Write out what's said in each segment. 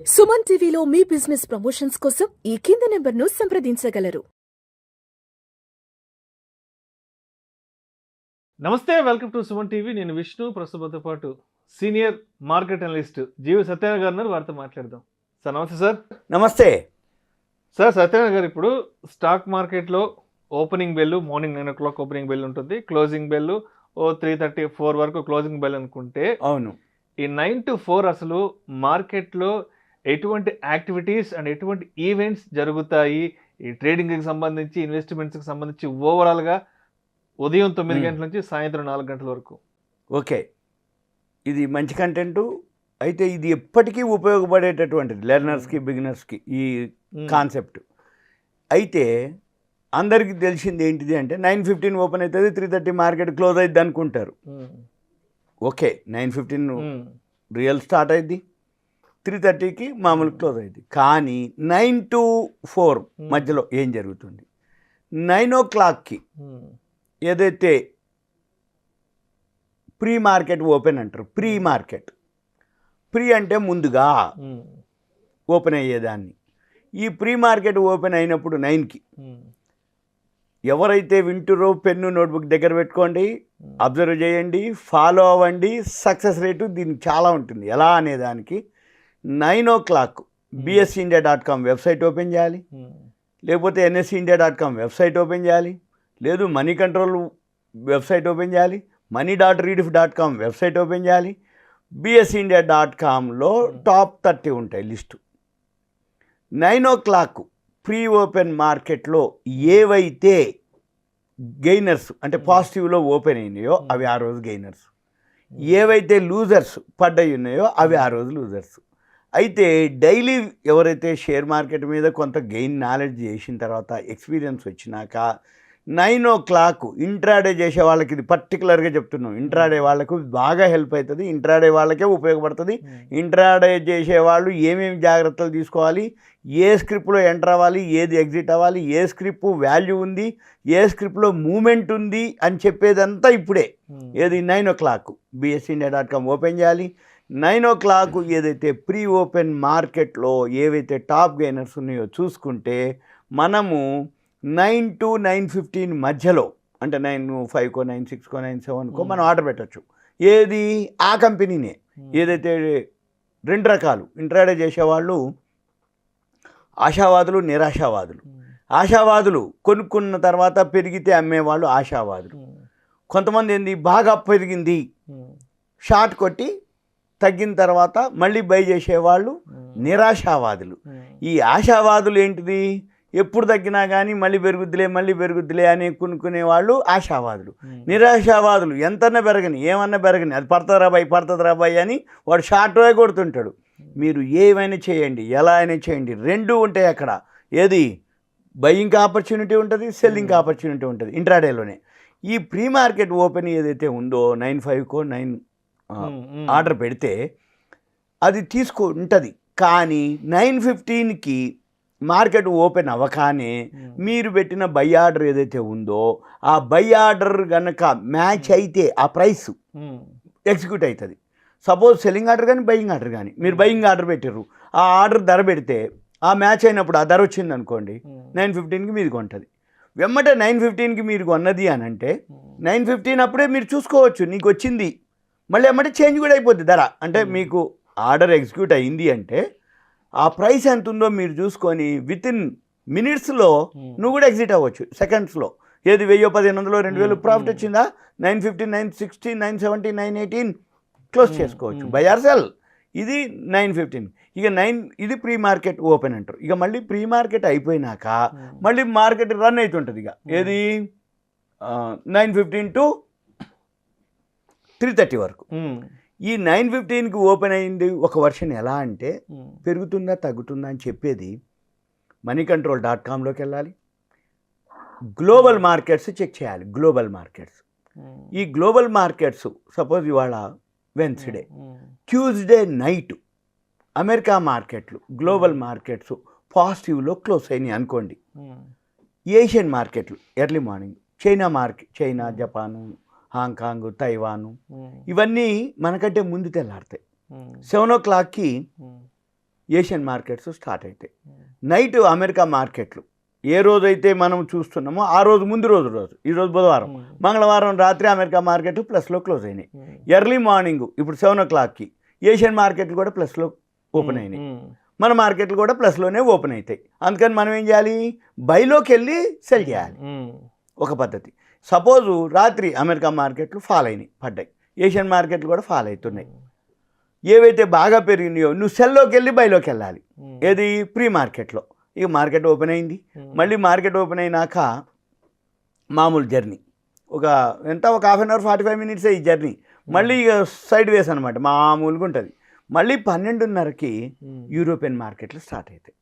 సుమన్ టీవీలో మీ business promotions కోసం ఈ కింది నెంబర్ను సంప్రదించగలరు. నమస్తే, వెల్కమ్ టు సుమన్ టీవీ. నేను విష్ణు. ప్రస్తుతంతో పాటు సీనియర్ మార్కెట్ అనలిస్ట్ జీవి సత్యనారాయణ గారు ఉన్నారు. వారితో మాట్లాడదాం. సార్ నమస్తే. సార్ నమస్తే. సార్ సత్యనారాయణ గారు, ఇప్పుడు స్టాక్ మార్కెట్లో opening bell morning 9 o'clock opening bell ఉంటుంది, క్లోజింగ్ బెల్ 3:34 వరకు క్లోజింగ్ బెల్ అనుకుంటే, అవును, ఈ 9 to 4 అసలు మార్కెట్లో ఎటువంటి యాక్టివిటీస్ అండ్ ఎటువంటి ఈవెంట్స్ జరుగుతాయి, ఈ ట్రేడింగ్కి సంబంధించి, ఇన్వెస్ట్మెంట్స్కి సంబంధించి ఓవరాల్గా ఉదయం 9 గంటల నుంచి సాయంత్రం 4 గంటల వరకు? ఓకే, ఇది మంచి కంటెంటు. అయితే ఇది ఎప్పటికీ ఉపయోగపడేటటువంటిది లెర్నర్స్కి, బిగినర్స్కి ఈ కాన్సెప్ట్. అయితే అందరికీ తెలిసింది ఏంటిది అంటే 9:15 ఓపెన్ అవుతుంది, 3:30 మార్కెట్ క్లోజ్ అవుతుంది అనుకుంటారు. ఓకే, 9:15 రియల్ స్టార్ట్ అయింది, 3:30కి మామూలు క్లోజ్ అయింది. కానీ 9 to 4 మధ్యలో ఏం జరుగుతుంది? 9 o'clockకి ఏదైతే ప్రీ మార్కెట్ ఓపెన్ అంటారు, ప్రీ మార్కెట్, ప్రీ అంటే ముందుగా ఓపెన్ అయ్యేదాన్ని. ఈ ప్రీ మార్కెట్ ఓపెన్ అయినప్పుడు 9కి ఎవరైతే వింటురో పెన్ను నోట్బుక్ దగ్గర పెట్టుకోండి, అబ్జర్వ్ చేయండి, ఫాలో అవ్వండి. సక్సెస్ రేటు దీనికి చాలా ఉంటుంది. ఎలా అనేదానికి 9 o'clock bsindia.com వెబ్సైట్ ఓపెన్ చేయాలి, లేకపోతే nsindia.com వెబ్సైట్ ఓపెన్ చేయాలి, లేదు మనీ కంట్రోల్ వెబ్సైట్ ఓపెన్ చేయాలి, money.rediff.com వెబ్సైట్ ఓపెన్ చేయాలి. bsindia.comలో టాప్ 30 ఉంటాయి లిస్టు. 9 o'clock ప్రీ ఓపెన్ మార్కెట్లో ఏవైతే గెయినర్స్ అంటే పాజిటివ్లో ఓపెన్ అయినాయో అవి ఆ రోజు గెయినర్స్, ఏవైతే లూజర్స్ పడ్డాయి ఉన్నాయో అవి ఆ రోజు లూజర్స్. అయితే డైలీ ఎవరైతే షేర్ మార్కెట్ మీద కొంత గెయిన్ నాలెడ్జ్ చేసిన తర్వాత, ఎక్స్పీరియన్స్ వచ్చినాక 9 o'clock ఇంట్రాడే చేసే వాళ్ళకి, ఇది పర్టికులర్గా చెప్తున్నాం, ఇంట్రాడే వాళ్ళకు బాగా హెల్ప్ అవుతుంది, ఇంట్రాడే వాళ్ళకే ఉపయోగపడుతుంది. ఇంట్రాడే చేసే వాళ్ళు ఏమేమి జాగ్రత్తలు తీసుకోవాలి, ఏ స్క్రిప్ట్లో ఎంటర్ అవ్వాలి, ఏది ఎగ్జిట్ అవ్వాలి, ఏ స్క్రిప్ట్ వాల్యూ ఉంది, ఏ స్క్రిప్ట్లో మూమెంట్ ఉంది అని చెప్పేదంతా ఇప్పుడే. ఏది 9 o'clock bsindia.com ఓపెన్ చేయాలి. 9 o'clock ఏదైతే ప్రీ ఓపెన్ మార్కెట్లో ఏవైతే టాప్ గెయినర్స్ ఉన్నాయో చూసుకుంటే, మనము 9 to 9:15 మధ్యలో, అంటే 9:05కో 9:06కో 9:07కో మనం ఆర్డర్ పెట్టచ్చు. ఏది ఆ కంపెనీనే. ఏదైతే రెండు రకాలు ఇంట్రాడే చేసేవాళ్ళు, ఆశావాదులు, నిరాశావాదులు. ఆశావాదులు కొనుక్కున్న తర్వాత పెరిగితే అమ్మేవాళ్ళు ఆశావాదులు. కొంతమంది ఏంది, బాగా పెరిగింది షార్ట్ కొట్టి తగ్గిన తర్వాత మళ్ళీ బై చేసేవాళ్ళు నిరాశావాదులు. ఈ ఆశావాదులు ఏంటిది, ఎప్పుడు తగ్గినా కానీ మళ్ళీ పెరుగుద్దిలే అని కొనుక్కునే వాళ్ళు ఆశావాదులు. నిరాశావాదులు ఎంతన్నా పెరగని, ఏమన్నా పెరగని, అది పడుతుందిరా బాయ్ అని వాడు షార్ట్వే కొడుతుంటాడు. మీరు ఏమైనా చేయండి, ఎలా అయినా చేయండి, రెండు ఉంటాయి అక్కడ. ఏది బయింగ్ ఆపర్చునిటీ ఉంటుంది, సెల్లింగ్ ఆపర్చునిటీ ఉంటుంది ఇంట్రాడేలోనే. ఈ ప్రీ మార్కెట్ ఓపెన్ ఏదైతే ఉందో 9:05కో 9 ఆర్డర్ పెడితే అది ఉంటుంది. కానీ 9:15కి మార్కెట్ ఓపెన్ అవ్వగానే మీరు పెట్టిన బై ఆర్డర్ ఏదైతే ఉందో ఆ బై ఆర్డర్ కనుక మ్యాచ్ అయితే ఆ ప్రైస్ ఎగ్జిక్యూట్ అవుతుంది. సపోజ్ సెల్లింగ్ ఆర్డర్ కానీ బయింగ్ ఆర్డర్ కానీ, మీరు బయింగ్ ఆర్డర్ పెట్టారు, ఆ ఆర్డర్ ధర పెడితే ఆ మ్యాచ్ అయినప్పుడు ఆ ధర వచ్చింది అనుకోండి, 9:15కి మీరు కొంటుంది. వెమ్మటే 9:15కి మీరు కొన్నది అని అంటే 9:15 అప్పుడే మీరు చూసుకోవచ్చు నీకు వచ్చింది, మళ్ళీ వెమ్మటే చేంజ్ కూడా అయిపోద్ది ధర. అంటే మీకు ఆర్డర్ ఎగ్జిక్యూట్ అయింది అంటే ఆ ప్రైస్ ఎంత ఉందో మీరు చూసుకొని వితిన్ మినిట్స్లో నువ్వు కూడా ఎగ్జిట్ అవ్వచ్చు, సెకండ్స్లో. ఏది 1000, 1500, 2000 ప్రాఫిట్ వచ్చిందా, 9:15, 9:16, 9:17, 9:18 క్లోజ్ చేసుకోవచ్చు, బై ఆర్ సెల్. ఇది 9:15. ఇక ఇది ప్రీ మార్కెట్ ఓపెన్ అంటారు. ఇక మళ్ళీ ప్రీ మార్కెట్ అయిపోయినాక మళ్ళీ మార్కెట్ రన్ అవుతుంటుంది. ఇక ఏది 9:15 to 3:30 వరకు. ఈ 9:15కి ఓపెన్ అయింది ఒక వర్షన్. ఎలా అంటే పెరుగుతుందా తగ్గుతుందా అని చెప్పేది moneycontrol.comలోకి వెళ్ళాలి, గ్లోబల్ మార్కెట్స్ చెక్ చేయాలి. గ్లోబల్ మార్కెట్స్, ఈ గ్లోబల్ మార్కెట్స్ సపోజ్ ఇవాళ వెన్స్డే, ట్యూస్డే నైట్ అమెరికా మార్కెట్లు, గ్లోబల్ మార్కెట్స్ పాజిటివ్లో క్లోజ్ అయినాయి అనుకోండి. ఏషియన్ మార్కెట్లు early morning, China, Japan, Hong Kong, తైవాను, ఇవన్నీ మనకంటే ముందు తెల్లారుతాయి. 7 o'clockకి ఏషియన్ మార్కెట్స్ స్టార్ట్ అవుతాయి. నైట్ అమెరికా మార్కెట్లు ఏ రోజైతే మనం చూస్తున్నామో ఆ రోజు ముందు రోజు ఈరోజు బుధవారం, మంగళవారం రాత్రి అమెరికా మార్కెట్ ప్లస్లో క్లోజ్ అయినాయి. ఎర్లీ మార్నింగ్ ఇప్పుడు 7 o'clockకి ఏషియన్ మార్కెట్లు కూడా ప్లస్లో ఓపెన్ అయినాయి. మన మార్కెట్లు కూడా ప్లస్లోనే ఓపెన్ అవుతాయి. అందుకని మనం ఏం చేయాలి, బైలోకి వెళ్ళి సెల్ చేయాలి. ఒక పద్ధతి. సపోజు రాత్రి అమెరికా మార్కెట్లు ఫాల్ అయినాయి, పడ్డాయి, ఏషియన్ మార్కెట్లు కూడా ఫాల్ అవుతున్నాయి. ఏవైతే బాగా పెరిగినాయో నువ్వు సెల్లోకి వెళ్ళి బైలోకి వెళ్ళాలి. ఏది ప్రీ మార్కెట్లో. ఇక మార్కెట్ ఓపెన్ అయింది, మళ్ళీ మార్కెట్ ఓపెన్ అయినాక మామూలు జర్నీ ఒక 1/2 hour 45 minutes ఈ జర్నీ. మళ్ళీ ఇక సైడ్ వేస్ అనమాట, మామూలుగా ఉంటుంది. మళ్ళీ 12:30కి యూరోపియన్ మార్కెట్లు స్టార్ట్ అవుతాయి.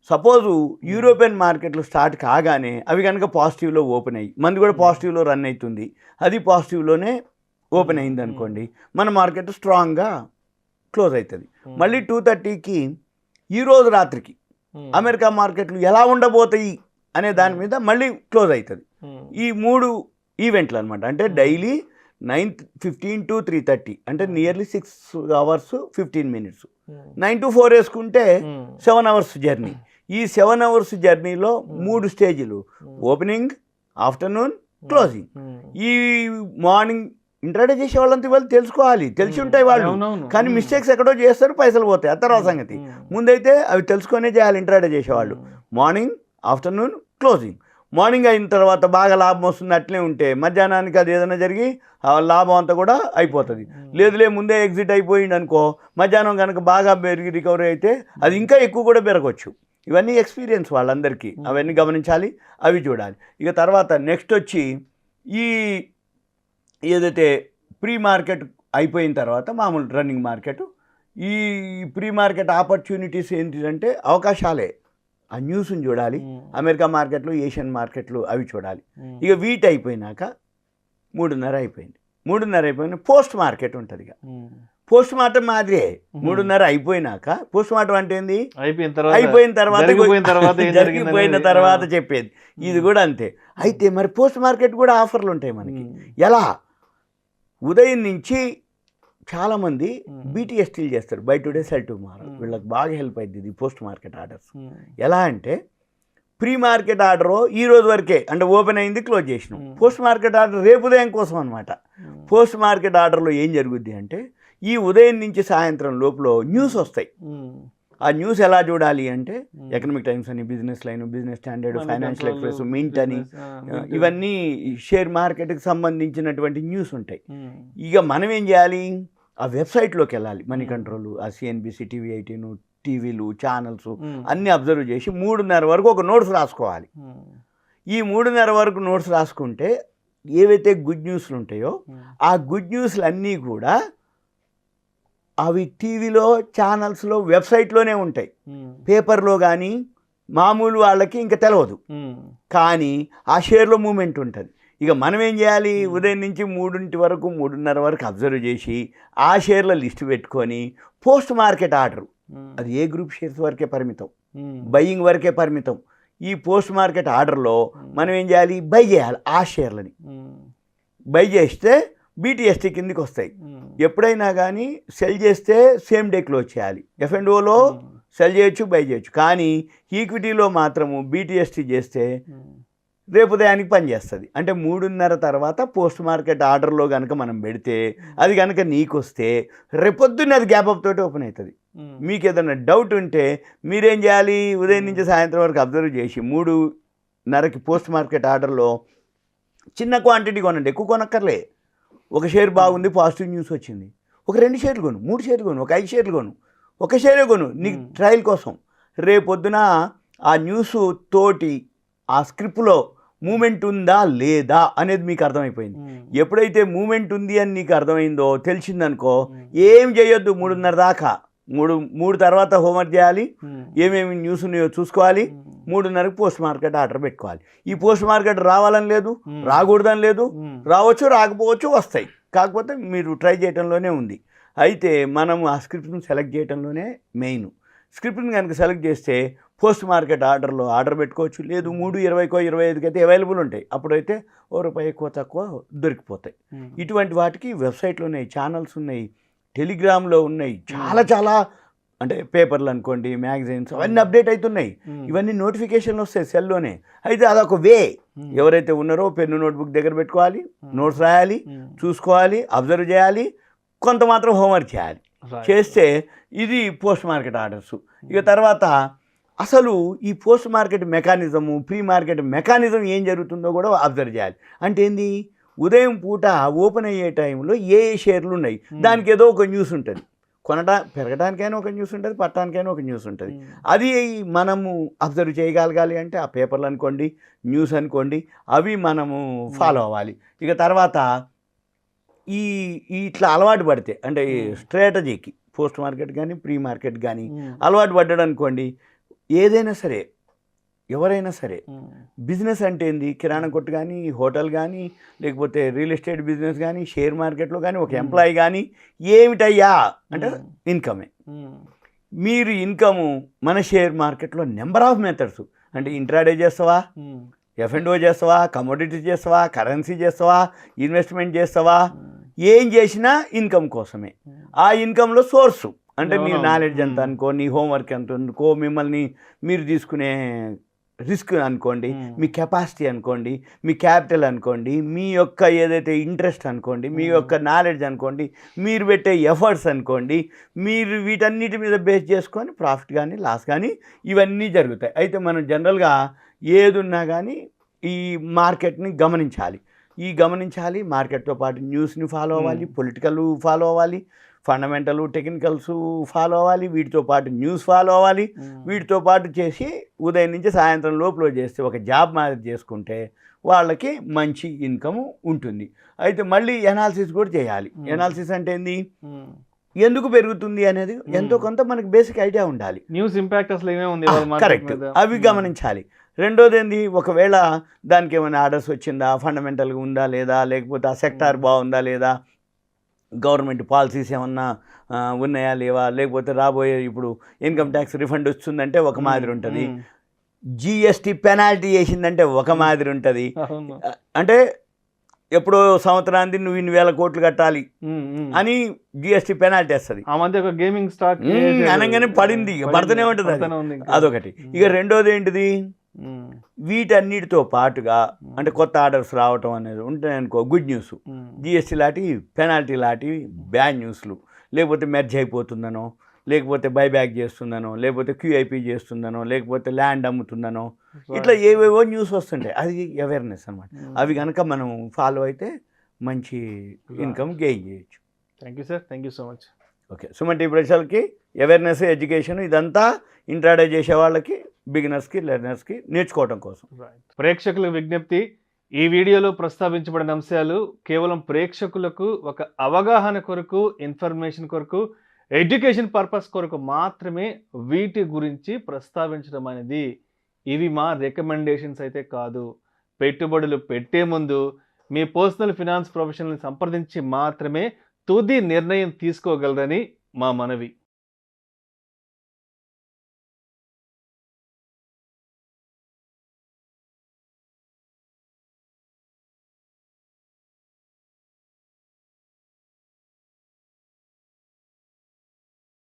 సపోజు యూరోపియన్ మార్కెట్లు స్టార్ట్ కాగానే అవి కనుక పాజిటివ్లో ఓపెన్ అయ్యి మంది కూడా పాజిటివ్లో రన్ అవుతుంది, అది పాజిటివ్లోనే ఓపెన్ అయింది అనుకోండి, మన మార్కెట్ స్ట్రాంగ్గా క్లోజ్ అవుతుంది. మళ్ళీ 2:30కి ఈరోజు రాత్రికి అమెరికా మార్కెట్లు ఎలా ఉండబోతాయి అనే దాని మీద మళ్ళీ క్లోజ్ అవుతుంది. ఈ 3 ఈవెంట్లు అనమాట. అంటే డైలీ 9:15 to 3:30 అంటే నియర్లీ 6 hours 15 minutes. 9 to 4 వేసుకుంటే 7 hours జర్నీ. ఈ 7 hours జర్నీలో 3 స్టేజీలు: ఓపెనింగ్, ఆఫ్టర్నూన్, క్లోజింగ్. ఈ మార్నింగ్ ఇంట్రాడే చేసే వాళ్ళంతా వాళ్ళు తెలుసుకోవాలి, తెలిసి ఉంటాయి వాళ్ళు, కానీ మిస్టేక్స్ ఎక్కడో చేస్తారు, పైసలు పోతాయి, ఆ తర్వాత సంగతి. ముందైతే అవి తెలుసుకొనే చేయాలి ఇంట్రాడే చేసేవాళ్ళు. Morning, afternoon, closing. మార్నింగ్ అయిన తర్వాత బాగా లాభం వస్తుంది అట్లే ఉంటే మధ్యాహ్నానికి అది ఏదైనా జరిగి ఆ లాభం అంతా కూడా అయిపోతుంది. లేదులే ముందే ఎగ్జిట్ అయిపోయింది అనుకో, మధ్యాహ్నం కనుక బాగా పెరిగి రికవరీ అయితే అది ఇంకా ఎక్కువ కూడా పెరగవచ్చు. ఇవన్నీ ఎక్స్పీరియన్స్ వాళ్ళందరికీ, అవన్నీ గమనించాలి, అవి చూడాలి. ఇక తర్వాత నెక్స్ట్ వచ్చి ఈ ఏదైతే ప్రీ మార్కెట్ అయిపోయిన తర్వాత మామూలు రన్నింగ్ మార్కెట్, ఈ ప్రీ మార్కెట్ ఆపర్చునిటీస్ ఏంటిదంటే అవకాశాలే. ఆ న్యూస్ని చూడాలి, అమెరికా మార్కెట్లు, ఏషియన్ మార్కెట్లు అవి చూడాలి. ఇక వీటి అయిపోయినాక 3:30 అయిపోయింది. 3:30 అయిపోయిన పోస్ట్ మార్కెట్ ఉంటుంది. ఇక పోస్ట్ మార్టం మాదిరే 3:30 అయిపోయినాక. పోస్ట్ మార్టం అంటే ఏంది, అయిపోయిన తర్వాత చెప్పేది. ఇది కూడా అంతే. అయితే మరి పోస్ట్ మార్కెట్ కూడా ఆఫర్లు ఉంటాయి మనకి. ఎలా? ఉదయం నుంచి చాలామంది బీటీఎస్టీలు చేస్తారు, బై టుడే సెల్ టుమారో. వీళ్ళకి బాగా హెల్ప్ అవుతుంది ఇది పోస్ట్ మార్కెట్ ఆర్డర్స్. ఎలా అంటే ప్రీ మార్కెట్ ఆర్డర్ ఈ రోజు వరకే, అంటే ఓపెన్ అయింది, క్లోజ్ చేసినాం. పోస్ట్ మార్కెట్ ఆర్డర్ రేపు ఉదయం కోసం అనమాట. పోస్ట్ మార్కెట్ ఆర్డర్లో ఏం జరుగుద్ది అంటే ఈ ఉదయం నుంచి సాయంత్రం లోపల న్యూస్ వస్తాయి. ఆ న్యూస్ ఎలా చూడాలి అంటే ఎకనామిక్ టైమ్స్ అని, business line, business standard, financial express, mint అని, ఇవన్నీ షేర్ మార్కెట్కి సంబంధించినటువంటి న్యూస్ ఉంటాయి. ఇక మనం ఏం చేయాలి, ఆ వెబ్సైట్లోకి వెళ్ళాలి. మనీ కంట్రోల్, ఆ సిఎన్బిసి, టీవీ 18, టీవీలు, ఛానల్స్ అన్నీ అబ్జర్వ్ చేసి 3:30 వరకు ఒక నోట్స్ రాసుకోవాలి. ఈ 3:30 వరకు నోట్స్ రాసుకుంటే ఏవైతే గుడ్ న్యూస్లు ఉంటాయో ఆ గుడ్ న్యూస్లు అన్నీ కూడా అవి టీవీలో, ఛానల్స్లో, వెబ్సైట్లోనే ఉంటాయి. పేపర్లో కానీ మామూలు వాళ్ళకి ఇంకా తెలియదు, కానీ ఆ షేర్లో మూమెంట్ ఉంటుంది. ఇక మనం ఏం చేయాలి, ఉదయం నుంచి 3 వరకు 3:30 వరకు అబ్జర్వ్ చేసి ఆ షేర్ల లిస్ట్ పెట్టుకొని పోస్ట్ మార్కెట్ ఆర్డర్, అది ఏ గ్రూప్ షేర్స్ వరకే పరిమితం, బయ్యింగ్ వరకే పరిమితం. ఈ పోస్ట్ మార్కెట్ ఆర్డర్లో మనం ఏం చేయాలి, బై చేయాలి. ఆ షేర్లని బై చేస్తే బీటీఎస్టీ కిందికి వస్తాయి. ఎప్పుడైనా కానీ సెల్ చేస్తే సేమ్ డే క్లోజ్ చేయాలి. ఎఫ్ఎండ్ఓలో సెల్ చేయొచ్చు, బై చేయొచ్చు, కానీ ఈక్విటీలో మాత్రము బీటీఎస్టీ చేస్తే రేపు ఉదయానికి పనిచేస్తుంది. అంటే 3:30 తర్వాత పోస్ట్ మార్కెట్ ఆర్డర్లో కనుక మనం పెడితే అది కనుక నీకు వస్తే రేపొద్దున్న అది గ్యాప్ అప్ తోటి ఓపెన్ అవుతుంది. మీకు ఏదైనా డౌట్ ఉంటే మీరేం చేయాలి, ఉదయం నుంచి సాయంత్రం వరకు అబ్జర్వ్ చేసి 3:30కి పోస్ట్ మార్కెట్ ఆర్డర్లో చిన్న క్వాంటిటీ కొనండి, ఎక్కువ కొనక్కర్లే. ఒక షేర్ బాగుంది, పాజిటివ్ న్యూస్ వచ్చింది, ఒక 2 షేర్లు కొను, 3 షేర్లు కొను, ఒక 5 షేర్లు కొను, ఒక షేరే కొను, నీకు ట్రయల్ కోసం. రేపొద్దున ఆ న్యూస్ తోటి ఆ స్క్రిప్ట్లో మూమెంట్ ఉందా లేదా అనేది మీకు అర్థమైపోయింది. ఎప్పుడైతే మూమెంట్ ఉంది అని నీకు అర్థమైందో, తెలిసిందనుకో, ఏం చేయొద్దు 3:30 దాకా. 3 తర్వాత హోంవర్క్ చేయాలి, ఏమేమి న్యూస్ ఉన్నాయో చూసుకోవాలి. 3:30కి పోస్ట్ మార్కెట్ ఆర్డర్ పెట్టుకోవాలి. ఈ పోస్ట్ మార్కెట్ రావాలని లేదు, రాకూడదని లేదు, రావచ్చు, రాకపోవచ్చు, వస్తాయి. కాకపోతే మీరు ట్రై చేయడంలోనే ఉంది. అయితే మనం ఆ స్క్రిప్ట్ని సెలెక్ట్ చేయడంలోనే మెయిన్. స్క్రిప్ట్ని కనుక సెలెక్ట్ చేస్తే పోస్ట్ మార్కెట్ ఆర్డర్లో ఆర్డర్ పెట్టుకోవచ్చు. లేదు 3:20కో 25కి అయితే అవైలబుల్ ఉంటాయి. అప్పుడైతే ₹1 ఎక్కువ తక్కువ దొరికిపోతాయి. ఇటువంటి వాటికి వెబ్సైట్లు ఉన్నాయి, ఛానల్స్ ఉన్నాయి, టెలిగ్రామ్లో ఉన్నాయి, చాలా అంటే పేపర్లు అనుకోండి, మ్యాగజైన్స్ అవన్నీ అప్డేట్ అవుతున్నాయి. ఇవన్నీ నోటిఫికేషన్లు వస్తాయి సెల్లోనే. అయితే అదొక వే. ఎవరైతే ఉన్నారో పెన్ను నోట్బుక్ దగ్గర పెట్టుకోవాలి, నోట్స్ రాయాలి, చూసుకోవాలి, అబ్జర్వ్ చేయాలి, కొంత మాత్రం హోంవర్క్ చేయాలి. చేస్తే ఇది పోస్ట్ మార్కెట్ ఆర్డర్స్. ఇక తర్వాత అసలు ఈ post market mechanism, pre market mechanism ఏం జరుగుతుందో కూడా అబ్జర్వ్ చేయాలి. అంటే ఏంది, ఉదయం పూట ఓపెన్ అయ్యే టైంలో ఏ షేర్లు ఉన్నాయి, దానికి ఏదో ఒక న్యూస్ ఉంటుంది. పెరగడానికైనా ఒక న్యూస్ ఉంటుంది, పట్టడానికైనా ఒక న్యూస్ ఉంటుంది. అది మనము అబ్జర్వ్ చేయగలగాలి. అంటే ఆ పేపర్లు అనుకోండి, న్యూస్ అనుకోండి, అవి మనము ఫాలో అవ్వాలి. ఇక తర్వాత ఇట్లా అలవాటు పడితే, అంటే స్ట్రాటజీకి పోస్ట్ మార్కెట్ కానీ ప్రీ మార్కెట్ కానీ అలవాటు పడ్డాడు అనుకోండి, ఏదైనా సరే, ఎవరైనా సరే, బిజినెస్ అంటే ఏంది, కిరాణా కొట్టు కానీ, హోటల్ కానీ, లేకపోతే రియల్ ఎస్టేట్ బిజినెస్ కానీ, షేర్ మార్కెట్లో కానీ, ఒక ఎంప్లాయీ కానీ, ఏమిటయ్యా అంటే ఇన్కమే. మీరు ఇన్కము మన షేర్ మార్కెట్లో నెంబర్ ఆఫ్ మెథడ్స్, అంటే ఇంట్రాడే చేస్తావా, F&O చేస్తావా, కమోడిటీస్ చేస్తావా, కరెన్సీ చేస్తావా, ఇన్వెస్ట్మెంట్ చేస్తావా, ఏం చేసినా ఇన్కమ్ కోసమే. ఆ ఇన్కంలో సోర్సు అంటే మీ నాలెడ్జ్ ఎంత అనుకో, నీ హోంవర్క్ ఎంత అనుకో, మిమ్మల్ని మీరు తీసుకునే రిస్క్ అనుకోండి, మీ కెపాసిటీ అనుకోండి, మీ క్యాపిటల్ అనుకోండి, మీ యొక్క ఏదైతే ఇంట్రెస్ట్ అనుకోండి, మీ యొక్క నాలెడ్జ్ అనుకోండి, మీరు పెట్టే ఎఫర్ట్స్ అనుకోండి, మీరు వీటన్నిటి మీద బేస్ చేసుకొని ప్రాఫిట్ కానీ లాస్ కానీ ఇవన్నీ జరుగుతాయి. అయితే మనం జనరల్గా ఏది ఉన్నా కానీ ఈ మార్కెట్ని గమనించాలి. మార్కెట్తో పాటు న్యూస్ని ఫాలో అవ్వాలి, పొలిటికల్ ఫాలో అవ్వాలి, ఫండమెంటల్ టెక్నికల్స్ ఫాలో అవ్వాలి, వీటితో పాటు న్యూస్ ఫాలో అవ్వాలి. వీటితో పాటు చేసి ఉదయం నుంచి సాయంత్రం లోపల చేస్తే ఒక జాబ్ మాదిరి చేసుకుంటే వాళ్ళకి మంచి ఇన్కమ్ ఉంటుంది. అయితే మళ్ళీ ఎనాలిసిస్ కూడా చేయాలి. ఎనాలిసిస్ అంటే ఏంది, ఎందుకు పెరుగుతుంది అనేది ఎంతో కొంత మనకి బేసిక్ ఐడియా ఉండాలి. న్యూస్ ఇంపాక్ట్ అసలు ఏమేమి కరెక్ట్, అవి గమనించాలి. రెండోది ఏంది, ఒకవేళ దానికి ఏమైనా ఆర్డర్స్ వచ్చిందా, ఫండమెంటల్గా ఉందా లేదా, లేకపోతే ఆ సెక్టార్ బాగుందా లేదా, గవర్నమెంట్ పాలసీస్ ఏమన్నా ఉన్నాయా లేవా, లేకపోతే రాబోయే ఇప్పుడు ఇన్కమ్ ట్యాక్స్ రిఫండ్ వస్తుందంటే ఒక మాదిరి ఉంటుంది, జిఎస్టీ పెనాల్టీ వేసిందంటే ఒక మాదిరి ఉంటుంది. అంటే ఎప్పుడో సంవత్సరానికి నువ్వు ఇన్ని వేల కోట్లు కట్టాలి అని జిఎస్టీ పెనాల్టీ వస్తుంది. ఆ మధ్య ఒక గేమింగ్ స్టాక్ అనగానే పడింది, పడుతూనే ఉంటుంది అది. అదొకటి. ఇక రెండోది ఏంటిది, వీటన్నిటితో పాటుగా అంటే కొత్త ఆర్డర్స్ రావటం అనేది ఉంటాయి అనుకో, గుడ్ న్యూస్. జిఎస్టీ లాంటి పెనాల్టీ లాంటి బ్యాడ్ న్యూస్లు, లేకపోతే మెర్జ్ అయిపోతుందనో, లేకపోతే బైబ్యాక్ చేస్తుందనో, లేకపోతే క్యూఐపీ చేస్తుందనో, లేకపోతే ల్యాండ్ అమ్ముతుందనో, ఇట్లా ఏవేవో న్యూస్ వస్తుంటాయి. అది అవేర్నెస్ అనమాట. అవి కనుక మనం ఫాలో అయితే మంచి ఇన్కమ్ గెయిన్ చేయొచ్చు. Thank you sir, thank you so much. Okay, Suman TV ప్రజలకి అవేర్నెస్, ఎడ్యుకేషన్ ఇదంతా ఇంట్రాడే చేసే వాళ్ళకి, బిగినర్స్కి, లెర్నర్స్కి నేర్చుకోవడం కోసం. ప్రేక్షకుల విజ్ఞప్తి, ఈ వీడియోలో ప్రస్తావించబడిన అంశాలు కేవలం ప్రేక్షకులకు ఒక అవగాహన కొరకు, ఇన్ఫర్మేషన్ కొరకు, ఎడ్యుకేషన్ పర్పస్ కొరకు మాత్రమే వీటి గురించి ప్రస్తావించడం అనేది. ఇవి మా రికమెండేషన్స్ అయితే కాదు. పెట్టుబడులు పెట్టే ముందు మీ పర్సనల్ ఫినాన్స్ ప్రొఫెషనల్ని సంప్రదించి మాత్రమే తుది నిర్ణయం తీసుకోగలరని మా మనవి.